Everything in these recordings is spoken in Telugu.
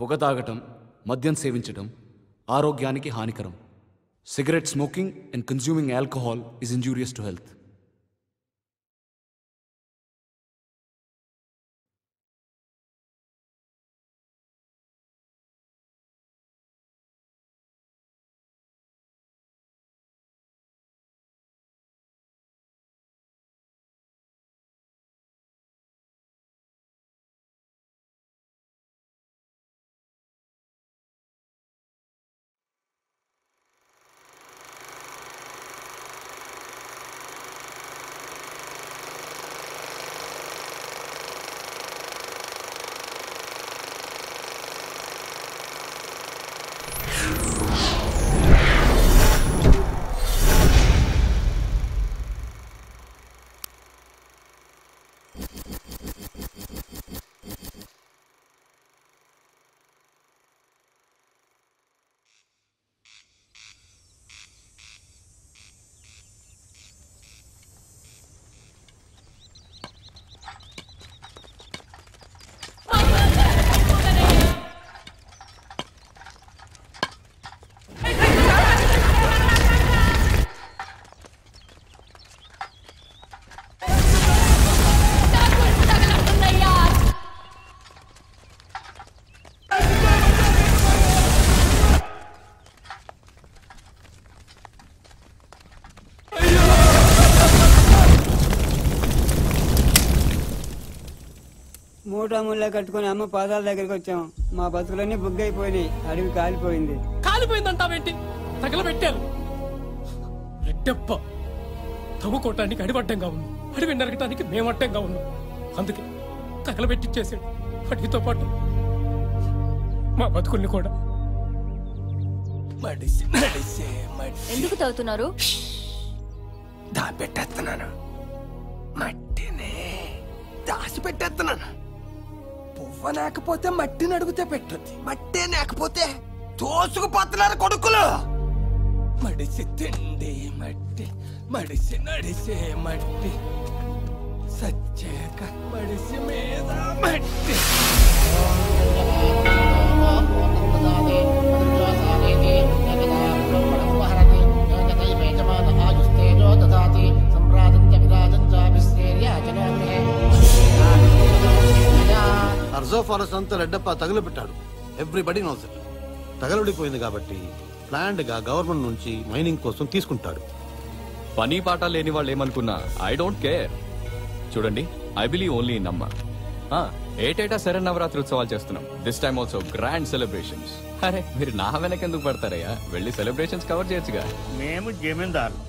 పొగ తాగటం, మద్యం సేవించటం ఆరోగ్యానికి హానికరం. Cigarette smoking and consuming alcohol is injurious to health. మూటా ముళ్ళ కట్టుకుని అమ్మ పాదాల దగ్గరికి వచ్చాం. మా బతుకులన్నీ బుగ్గైపోయినాయి. అడవి కాలిపోయింది. కాలిపోయిందంటావేంటి? తగలబెట్టారు. రెడ్డప్ప తవ్వుకోవటానికి అడివడ్డంగా ఉంది, అడవి నరకటానికి మేమడ్డంగా ఉన్నాం. అందుకే తగలబెట్టిచ్చేసాడు. అడవితో పాటు మా బతుకుల్ని కూడా. ఎందుకు తవ్వుతున్నారు? దాపెట్టేస్తున్నాను. మట్టిని దాసి పెట్టేస్తున్నాను. పువ్వ లేకపోతే మట్టిని అడిగితే పెట్టొద్ది, మట్టే లేకపోతే తోసుకుపోతున్నారు కొడుకులు. మడిసి తిండి మట్టి, మడిసి నడిసే మట్టి, సచ్చాక మడిసి మీద మట్టి. అర్జో ఫారెస్ట్ అంతా రెడ్డప్ప తగులబెట్టాడు. Everybody knows it. తగలబడిపోయింది కాబట్టి ప్లాన్డ్ గా గవర్నమెంట్ నుంచి మైనింగ్ కోసం తీసుకుంటాడు. పని పాట లేని వాళ్ళు ఏమనుకున్నా ఐ డోంట్ కేర్. చూడండి, ఐ బిలీవ్ ఓన్లీ ఇన్ అమ్మ. ఏటేటా శరన్నవరాత్రి ఉత్సవాలు చేస్తున్నాం. This time also grand celebrations. అరే మీరు నా వెనకెందుకు పడతారయ్యా? వెళ్ళి సెలబ్రేషన్స్ కవర్ చేయొచ్చుగా. మేము జమీందారులు.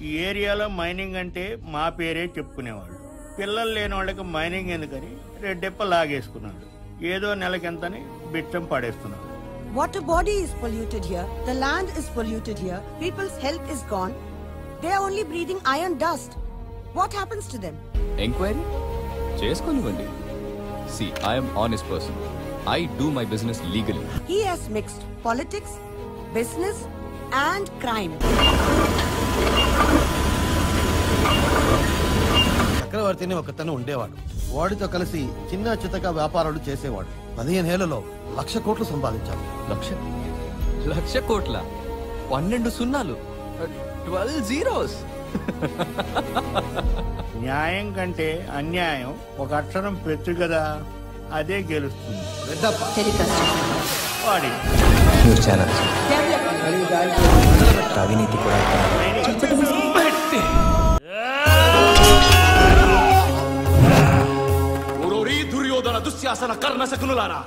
ఈ ఏరియాలో మైనింగ్ అంటే మా పేరే చెప్పుకునేవాళ్ళు. పిల్లలు లేని వాళ్ళకి మైనింగ్ ఎందుకని రెడ్డెప్ప లాగేసుకున్నాడు. ఏదో నెలకెంతని బిట్టం పడేస్తున్నాడు. Water body is polluted here. The land is polluted here. People's health is gone. They are only breathing iron dust. What happens to them? Enquiry చేసుకోనివ్వండి. See, I am honest person. I do my business legally. He has mixed politics, business and crime. చక్రవర్తిని ఒకతను ఉండేవాడు. వాడితో కలిసి చిన్న చితక వ్యాపారాలు చేసేవాడు. 15 ఏళ్లలో 1,00,000 కోట్లు సంపాదించాడు. 1,00,000 కోట్ల? 12 సున్నాలు, 12 zeros. న్యాయం కంటే అన్యాయం ఒక అక్షరం పెచ్చు కదా, అదే గెలుస్తుంది. వాడి అవినీతి కూడా దుర్యోధన దుశ్శాసన కర్ణ శకునులారా,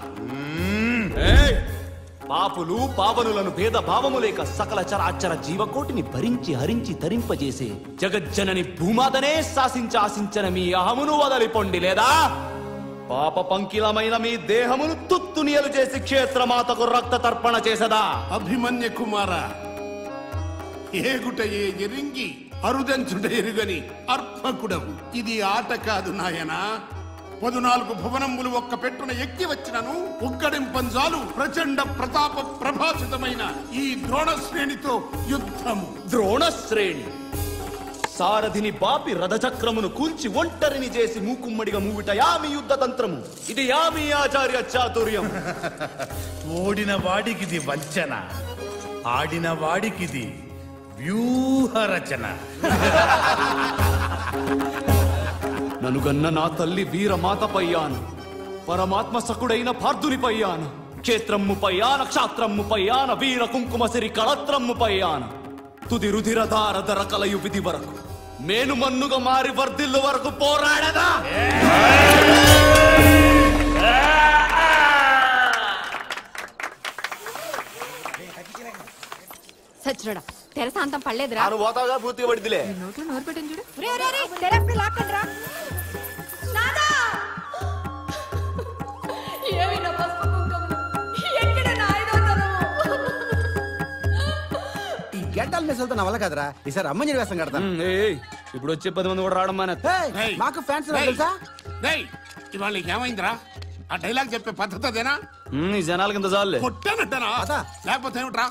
పాపులు పావనులను భేద భావము లేక సకల చరాచర జీవకోటిని భరించి హరించి తరింపజేసే జగజ్జనని భూమాతనే శాసించాసించిన మీ అహమును వదలిపొండి, లేదా పాప పంకిలమైన మీ దేహమును తుత్తునియలు చేసి క్షేత్రమాతకు రక్త తర్పణ చేసదా? అభిమన్య కుమార, ఏగుటయే ఎరింగి అరుదంచుట ఎరుగని అర్భకుడవు. ఇది ఆట కాదు నాయనా. 14 భువనములు ఒక్క పెట్టున ఎక్కి వచ్చినను ఉగ్గడింపంజాలు ప్రచండ ప్రతాప ప్రభాసితమైన ఈ ద్రోణ శ్రేణితో యుద్ధము. ద్రోణ శ్రేణి సారథిని బాపి రథచక్రమును కూల్చి ఒంటరిని చేసి మూకుమ్మడిగా మూవిట యామి యుద్ధ తంత్రము. ఇది యామి ఆచార్య చాతుర్యం. ఓడిన వాడికిది వంచన, ఆడిన వాడికిది వ్యూహ రచన. ననుగన్న నా తల్లి వీరమాత పయ్యాను, పరమాత్మ సకుడైన పార్థుని పయ్యాను, క్షేత్రమ్ము పయ్యాన క్షాత్రమ్ము పయ్యాన వీర కుంకుమ సిరి కళత్రమ్ము పయ్యాన తుది రుధిర ధార కలయు విధి వరకు మేను మన్నుగా మారి వర్ధిల్లు వరకు పోరాడదా. సచ్చుడా తెరసాంతం పడలేదురా. ఆను పోతాగా పూర్తిగా పడిదిలే. నోట్లో నోరు పెట్టింది చూడు. ఈ గెడ్డల మెసలతో నా వల్ల కదరా. ఈసారి అమ్మని వేసం కడతాను. ఇప్పుడు వచ్చే 10 మంది కూడా రావడం మాకు ఫ్యాన్స్ తెలుసా? ఇవాళ ఏమైందిరా? ఆ డైలాగ్ చెప్పే పద్ధతి అదేనా? ఈ జనాల కింద చాలే. కొట్టానట్టనా? లేకపోతే ఏమిట్రా?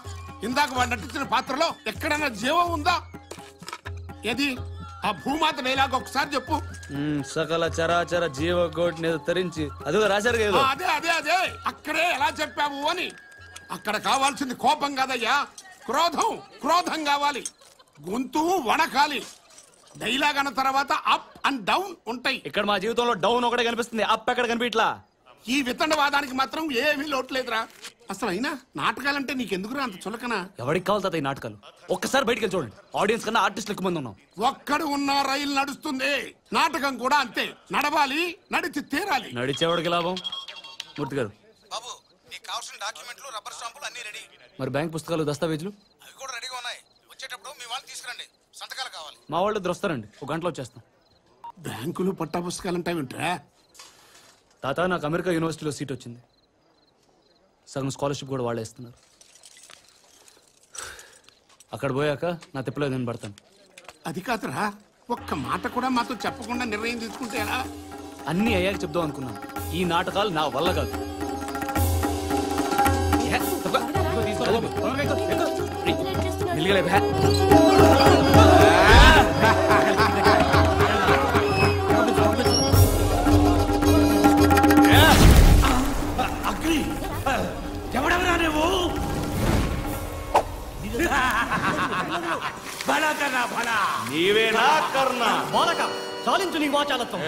ఇందాక వాడు నటించిన పాత్రలో ఎక్కడైనా జీవం ఉందా? ఏది ఆ భూమాత డైలాగ్ ఒకసారి చెప్పు. సకల చరాచర జీవకోటిని తరించి అదిగో రాశారు కదా. అదే అదే అదే అక్కడే ఎలా చెప్పావు అని. అక్కడ కావాల్సింది కోపం కాదయ్యా, క్రోధం. క్రోధం కావాలి, గొంతు వణకాలి. డైలాగ్ అన్న తర్వాత అప్ అండ్ డౌన్ ఉంటాయి. ఇక్కడ మా జీవితంలో డౌన్ ఒకటే కనిపిస్తుంది, అప్ ఎక్కడ కనిపించలా. ఈ వితండవాదానికి మాత్రం ఏమీ లోట్లేదురా. అసలు అయినా నాటకాలంటే నీకెందుకురా అంత చులకనా? ఎవరికి కావాలి తాత ఈ నాటకాలు? ఒక్కసారి బయటికి వెళ్ళి చూడండి, ఆడియన్స్ కన్నా ఆర్టిస్టులు ఎక్కువ మంది ఉన్నాం. ఒక్కడు ఉన్న రైలు నడుస్తుంది, నాటకం కూడా అంతే. నడవాలి, నడిచి తీరాలి. నడిచేవాడికి లాభం. మూర్తి గారు బాబు, నీకు కావాల్సిన డాక్యుమెంట్లు, రబ్బర్ స్టాంపులు అన్ని రెడీ. మరి బ్యాంక్ పుస్తకాలు దస్తావేజులు అవి కూడా రెడీగా ఉన్నాయి. వచ్చేటప్పుడు మీ వాళ్ళు తీసుకురండి, సంతకాలు కావాలి. మా వాళ్ళు ఇద్దరు వస్తారండి, ఒక గంటలో వచ్చేస్తాం. బ్యాంకులు పట్టా పుస్తకాలు అంటావేంట్రా? తాత నాకు అమెరికా యూనివర్సిటీలో సీట్ వచ్చింది, సగం స్కాలర్షిప్ కూడా వాళ్ళే ఇస్తున్నారు. అక్కడ పోయాక నా తిప్పలో నేను పడతాను. అది కాదురా, ఒక్క మాట కూడా మాతో చెప్పకుండా నిర్ణయం తీసుకుంటే ఎలా? అన్ని అయ్యాక చెప్దాం అనుకున్నాను. ఈ నాటకాలు నా వల్ల కాదు. ఎవడెవరా నువ్వు? నీవేనా కర్ణ? బాలక చాలించు నీ వాచాలత్వం.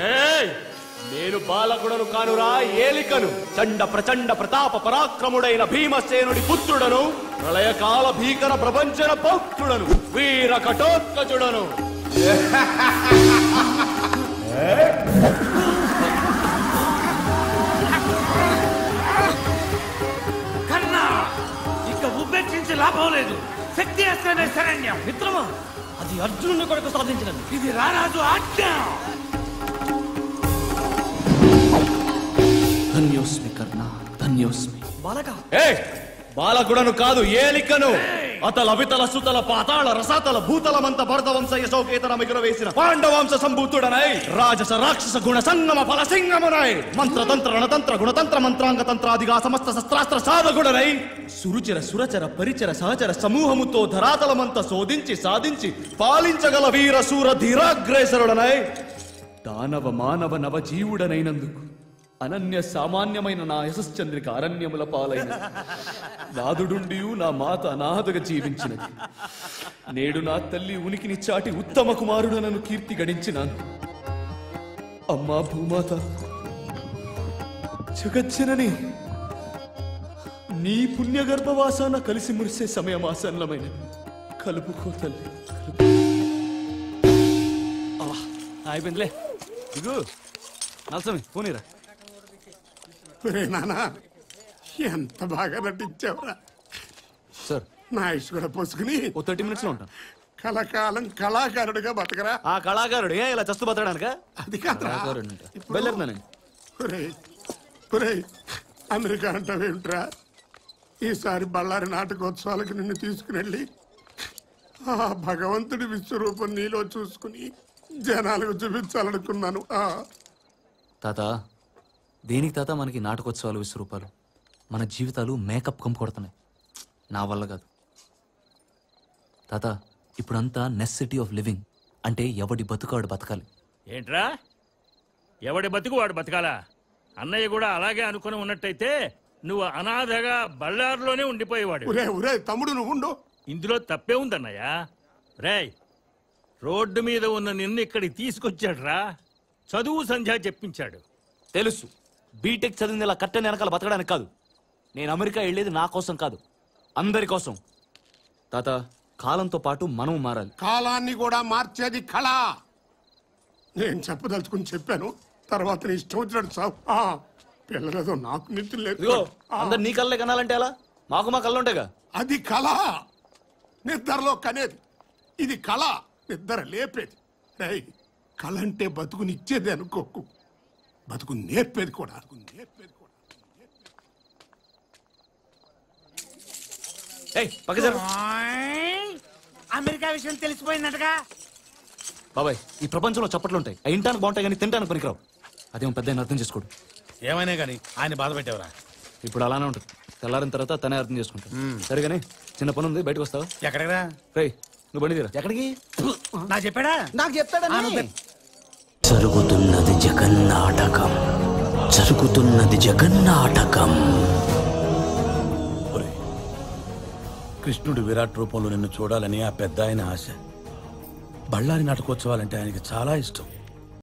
నేను బాలకుడను కానురా, ఏలికను. చండ ప్రచండ ప్రతాప పరాక్రముడైన భీమసేనుడి పుత్రుడను, ప్రళయకాల భీకర ప్రపంచన పౌత్రుడను, వీర కటోత్కచుడను. కన్నా ఇక ఉపేక్షించి లాభం లేదు. శక్తి అస్త్రమే శరణ్యం. మిత్రమా, అది అర్జునుని కొరకు సాధించినది. ఇది రారాజు ఆజ్ఞ. ధన్యోస్మి కర్ణ, ధన్యోస్మి. బాలక బాలకుడను కాదు, ఏలికను. అతల వితల సుతల పాతాళ రసాతల భూతలమంత భరత వంశ యశోకేతన మిగురవేసిన పాండవాంశ సంభూతుడనై రాజస రాక్షస గుణ సంగమ ఫల సింగమునై మంత్రతంత్ర రణతంత్ర గుణతంత్ర మంత్రాంగ తంత్రాదిగా సమస్త శస్త్రాస్త్ర సాధకుడనై సురుచిర సురచర పరిచర సహచర సమూహముతో ధరాతలమంత శోధించి సాధించి పాలించగల వీర శూర ధీరాగ్రేసరుడనై దానవ మానవ నవజీవుడనైనందుకు అనన్య సామాన్యమైన నా యశశ్చంద్రిక అరణ్యముల పాలైన నాదుడుండియు నా మాత అనాథగా జీవించినది. నేడు నా తల్లి ఉనికిని చాటి ఉత్తమ కుమారుడనను కీర్తి గడించినాను. అమ్మా భూమాత, జగజ్జనని, నీ పుణ్యగర్భవాసాన కలిసి మురిసే సమయం ఆసన్నమైన కలుపుకో తల్లి. అయిపోయిందిలే, ఇగు నల్సమి పోనీరా. నానా, ఎంత బాగా నటించావురా సార్. నా ఆయుష్ కూడా పోసుకుని 30 minutes లో ఉంటాను. కళాకాలం కళాకారుడిగా బతకరా. ఆ కళాకారుడు ఇలా చస్తు బతకడానిక? అది కాదురా. వెళ్ళేస్తున్నానండి. అమెరికా అంటావేమిట్రా? ఈసారి బళ్ళారి నాటకోత్సవాలకు నిన్ను తీసుకునెళ్ళి ఆ భగవంతుడి విశ్వరూపం నీలో చూసుకుని జనాలకు చూపించాలనుకున్నాను. తాత, దేనికి తాత మనకి నాటకోత్సవాలు విశ్వరూపాలు? మన జీవితాలు మేకప్ కంపు కొడుతున్నాయి. నా వల్ల కాదు తాత. ఇప్పుడంతా నెసెసిటీ ఆఫ్ లివింగ్. అంటే ఎవడి బతుకాడు బతకాలి. ఏంట్రా ఎవడి బతుకు వాడు బతకాలా? అన్నయ్య కూడా అలాగే అనుకుని ఉన్నట్టయితే నువ్వు అనాథగా బళ్ళారులోనే ఉండిపోయేవాడు. తమ్ముడు నువ్వు ఉండు. ఇందులో తప్పే ఉందన్నయ్య. రేయ్, రోడ్డు మీద ఉన్న నిన్ను ఇక్కడికి తీసుకొచ్చాడురా, చదువు సంధ్య చెప్పించాడు. తెలుసు, బీటెక్ చదివింది ఇలా కట్టని వెనకాల బతకడానికి కాదు. నేను అమెరికా వెళ్ళేది నా కోసం కాదు, అందరి కోసం. తాత, కాలంతో పాటు మనం మారాలి. కాలాన్ని కూడా మార్చేది కళ. నేను చెప్పదలుచుకుని చెప్పాను, తర్వాత నీ ఇష్టం వచ్చినట్టు సావు. పిల్లలతో నాకు నిద్ర లేదు. అందరు నీ కళ్ళే కనాలంటే అలా? మాకు మా కళ్ళు ఉంటాయిగా. అది కళ, నిద్రలో కనేది. ఇది కళ, నిద్ర లేపేది. కళ అంటే బతుకునిచ్చేది అనుకోకు, బతుకు నేర్పేది కూడా. అమెరికా విషయం తెలిసిపోయిందటగా. బాబాయ్, ఈ ప్రపంచంలో చప్పట్లుంటాయి, అవి ఇంటానికి బాగుంటాయి కానీ తింటానికి పనికిరావు. అదేం పెద్ద అర్థం చేసుకోడు. ఏమైనా కానీ ఆయన బాధ పెట్టేవరా? ఇప్పుడు అలానే ఉంటుంది. తెల్లారిన తర్వాత తనే అర్థం చేసుకుంటాడు. సరేగానే చిన్న పని ఉంది, బయటకు వస్తావా? ఎక్కడిరా? రేయ్, నువ్వు బండి తీరా. ఎక్కడికి? నాకు చెప్పాడా? నాకు చెప్తాడని. జరుగుతున్నది జగన్నాటకం, జరుగుతున్నది జగన్నాటకం. కృష్ణుడు విరాట్ రూపంలో నిన్ను చూడాలని ఆ పెద్ద ఆయన ఆశ. బళ్ళారి నాటకోత్సవాలంటే ఆయనకి చాలా ఇష్టం.